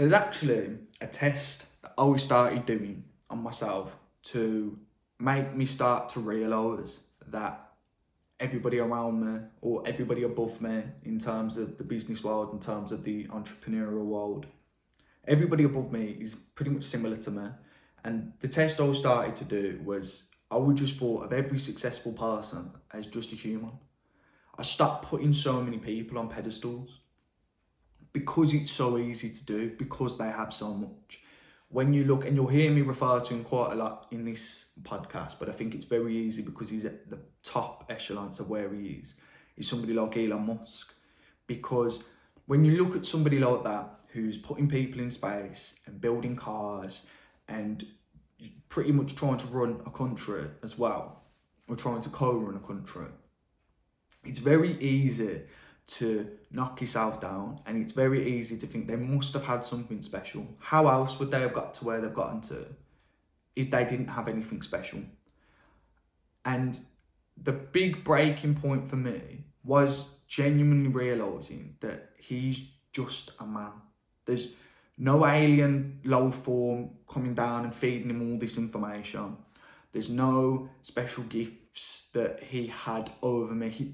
There's actually a test that I started doing on myself to make me start to realise that everybody around me or everybody above me in terms of the business world, in terms of the entrepreneurial world, everybody above me is pretty much similar to me. And the test I started to do was I would just thought of every successful person as just a human. I stopped putting so many people on pedestals because it's so easy to do, because they have so much. When you look, and you'll hear me refer to him quite a lot in this podcast, but I think it's very easy because he's at the top echelons of where he is somebody like Elon Musk. Because when you look at somebody like that, who's putting people in space and building cars and pretty much trying to run a country as well, or trying to co-run a country, it's very easy to knock yourself down, and it's very easy to think they must have had something special. How else would they have got to where they've gotten to if they didn't have anything special? And the big breaking point for me was genuinely realising that he's just a man. There's no alien life form coming down and feeding him all this information. There's no special gifts that he had over me.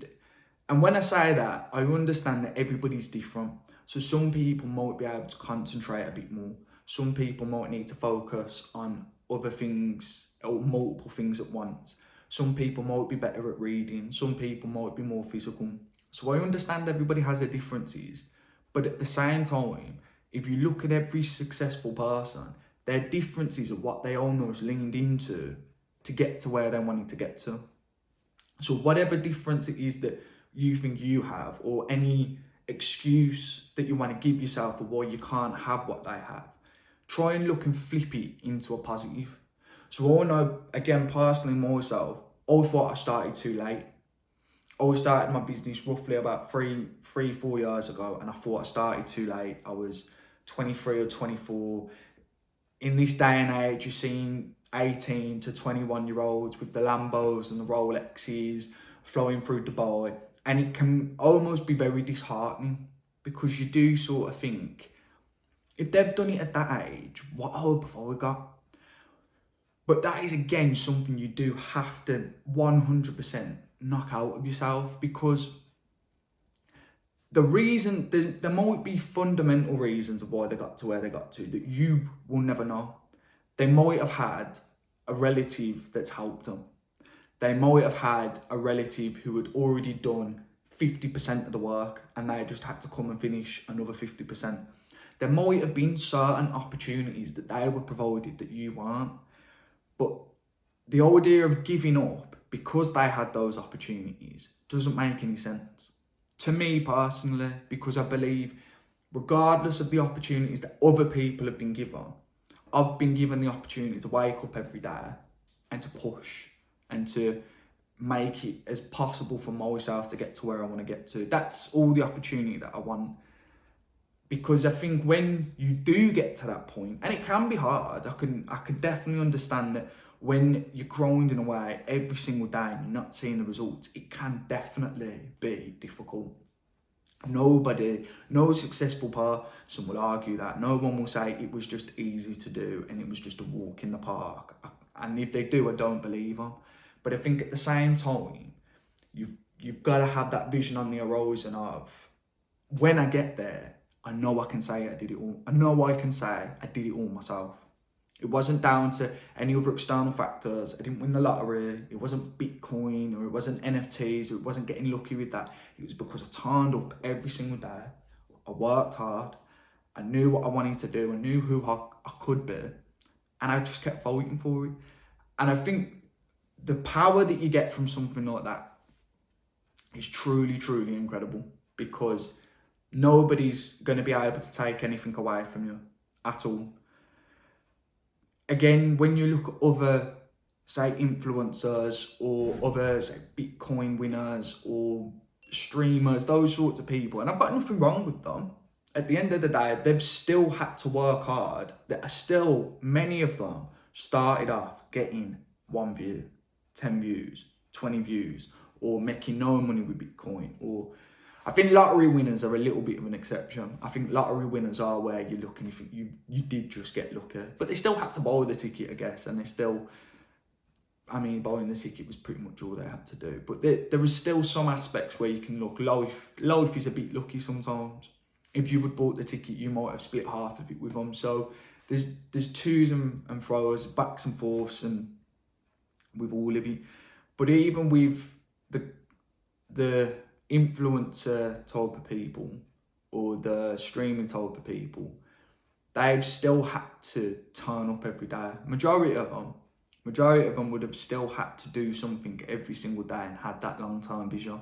And when I say that, I understand that everybody's different. So some people might be able to concentrate a bit more. Some people might need to focus on other things or multiple things at once. Some people might be better at reading. Some people might be more physical. So I understand everybody has their differences. But at the same time, if you look at every successful person, their differences are what they almost leaned into to get to where they wanted to get to. So whatever difference it is that you think you have, or any excuse that you want to give yourself for why you can't have what they have, try and look and flip it into a positive. So I know, again, personally myself, I thought I started too late. I started my business roughly about 4 years ago, and I thought I started too late. I was 23 or 24. In this day and age, you're seeing 18 to 21 year olds with the Lambos and the Rolexes flowing through Dubai. And it can almost be very disheartening, because you do sort of think, if they've done it at that age, what hope have I got? But that is, again, something you do have to 100% knock out of yourself, because the reason, there might be fundamental reasons of why they got to where they got to that you will never know. They might have had a relative that's helped them. They might have had a relative who had already done 50% of the work and they just had to come and finish another 50%. There might have been certain opportunities that they were provided that you weren't. But the idea of giving up because they had those opportunities doesn't make any sense. To me personally, because I believe regardless of the opportunities that other people have been given, I've been given the opportunity to wake up every day and to push and to make it as possible for myself to get to where I want to get to. That's all the opportunity that I want. Because I think when you do get to that point, and it can be hard, I can definitely understand that when you're grinding away every single day and you're not seeing the results, it can definitely be difficult. No successful person will argue that. No one will say it was just easy to do and it was just a walk in the park. And if they do, I don't believe them. But I think at the same time, you've got to have that vision on the horizon of, when I get there, I know I can say I did it all. I know I can say I did it all myself. It wasn't down to any other external factors. I didn't win the lottery. It wasn't Bitcoin, or it wasn't NFTs, or it wasn't getting lucky with that. It was because I turned up every single day. I worked hard. I knew what I wanted to do. I knew who I could be. And I just kept fighting for it. And I think the power that you get from something like that is truly, truly incredible, because nobody's going to be able to take anything away from you at all. Again, when you look at other, say, influencers or other, say, Bitcoin winners or streamers, those sorts of people, and I've got nothing wrong with them. At the end of the day, they've still had to work hard. There are still, many of them started off getting 1 view, 10 views, 20 views, or making no money with Bitcoin. Or I think lottery winners are a little bit of an exception. I think lottery winners are where you look and you think you did just get lucky. But they still had to buy the ticket, I guess, and they still, I mean, buying the ticket was pretty much all they had to do. But there is still some aspects where you can look. Life is a bit lucky sometimes. If you would bought the ticket, you might have split half of it with them. So there's twos and throws, backs and forths, and with all of it. But even with the influencer type of people or the streaming type of people, they've still had to turn up every day. Majority of them would have still had to do something every single day and had that long-term vision,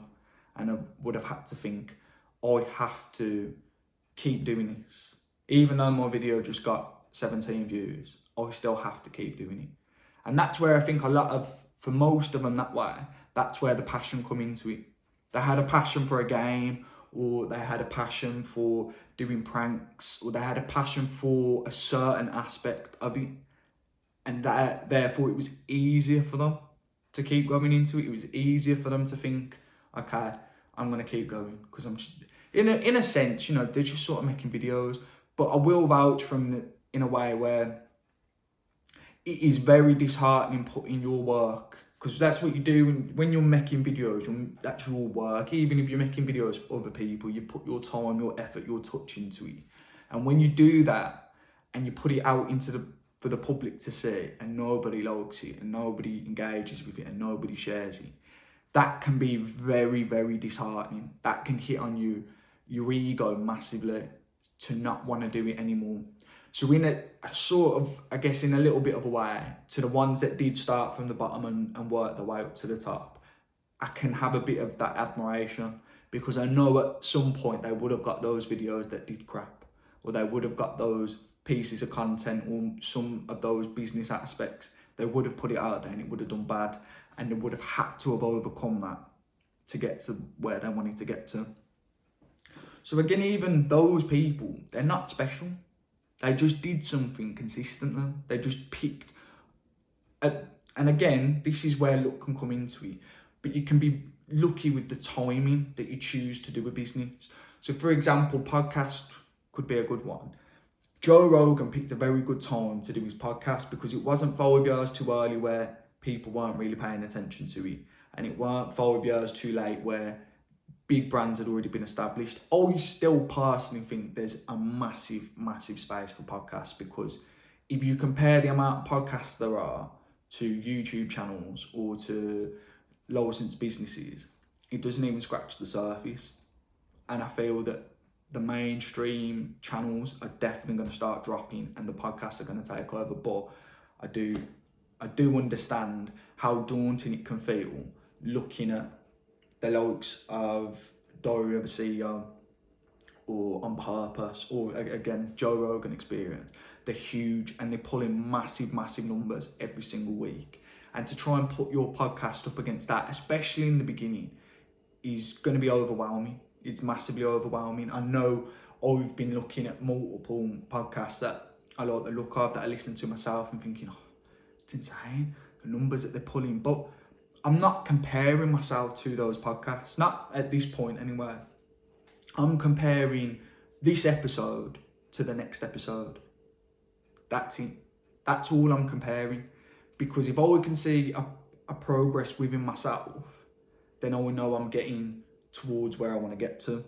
and would have had to think, I have to keep doing this. Even though my video just got 17 views, I still have to keep doing it. And that's where I think for most of them that way, that's where the passion come into it. They had a passion for a game, or they had a passion for doing pranks, or they had a passion for a certain aspect of it. And therefore it was easier for them to keep going into it. It was easier for them to think, okay, I'm going to keep going. Because I'm just, in a sense, you know, they're just sort of making videos. But I will vouch from in a way where it is very disheartening putting your work, because that's what you do when you're making videos. That's your work. Even if you're making videos for other people, you put your time, your effort, your touch into it. And when you do that and you put it out for the public to see, and nobody likes it, and nobody engages with it, and nobody shares it, that can be very, very disheartening. That can hit on your ego massively to not want to do it anymore. So in a sort of, I guess in a little bit of a way, to the ones that did start from the bottom and work their way up to the top, I can have a bit of that admiration, because I know at some point they would have got those videos that did crap, or they would have got those pieces of content or some of those business aspects. They would have put it out there and it would have done bad, and they would have had to have overcome that to get to where they wanted to get to. So again, even those people, they're not special. They just did something consistently. They just picked. And again, this is where luck can come into it. But you can be lucky with the timing that you choose to do a business. So for example, podcast could be a good one. Joe Rogan picked a very good time to do his podcast, because it wasn't 5 years too early where people weren't really paying attention to it. And it weren't 5 years too late where big brands had already been established. I still personally think there's a massive, massive space for podcasts, because if you compare the amount of podcasts there are to YouTube channels or to licensed businesses, it doesn't even scratch the surface. And I feel that the mainstream channels are definitely going to start dropping and the podcasts are going to take over. But I do understand how daunting it can feel looking at the likes of Diary of a CEO or On Purpose, or again, Joe Rogan Experience. They're huge and they pull in massive, massive numbers every single week. And to try and put your podcast up against that, especially in the beginning, is going to be overwhelming. It's massively overwhelming. I know I've been looking at multiple podcasts that I like the look of, that I listen to myself, and thinking, oh, it's insane, the numbers that they're pulling. But I'm not comparing myself to those podcasts, not at this point anyway. I'm comparing this episode to the next episode. That's it. That's all I'm comparing. Because if I can see a progress within myself, then I will know I'm getting towards where I want to get to.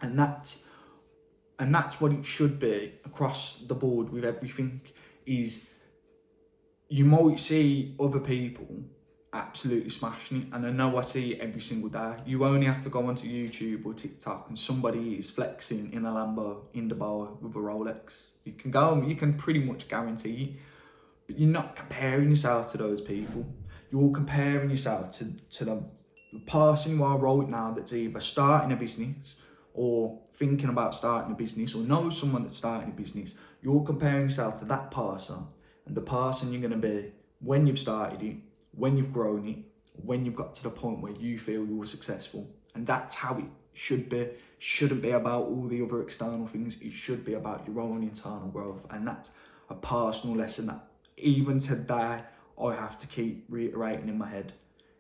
And that's what it should be across the board with everything. Is you might see other people absolutely smashing it, and I know I see it every single day. You only have to go onto YouTube or TikTok and somebody is flexing in a Lambo in Dubai with a Rolex. You can pretty much guarantee it, but you're not comparing yourself to those people. You're comparing yourself to the person you are right now that's either starting a business or thinking about starting a business, or knows someone that's starting a business. You're comparing yourself to that person and the person you're going to be when you've started it, when you've grown it, when you've got to the point where you feel you're successful. And that's how it should be. It shouldn't be about all the other external things. It should be about your own internal growth. And that's a personal lesson that even today I have to keep reiterating in my head.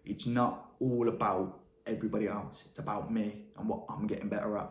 It's not all about everybody else. It's about me and what I'm getting better at.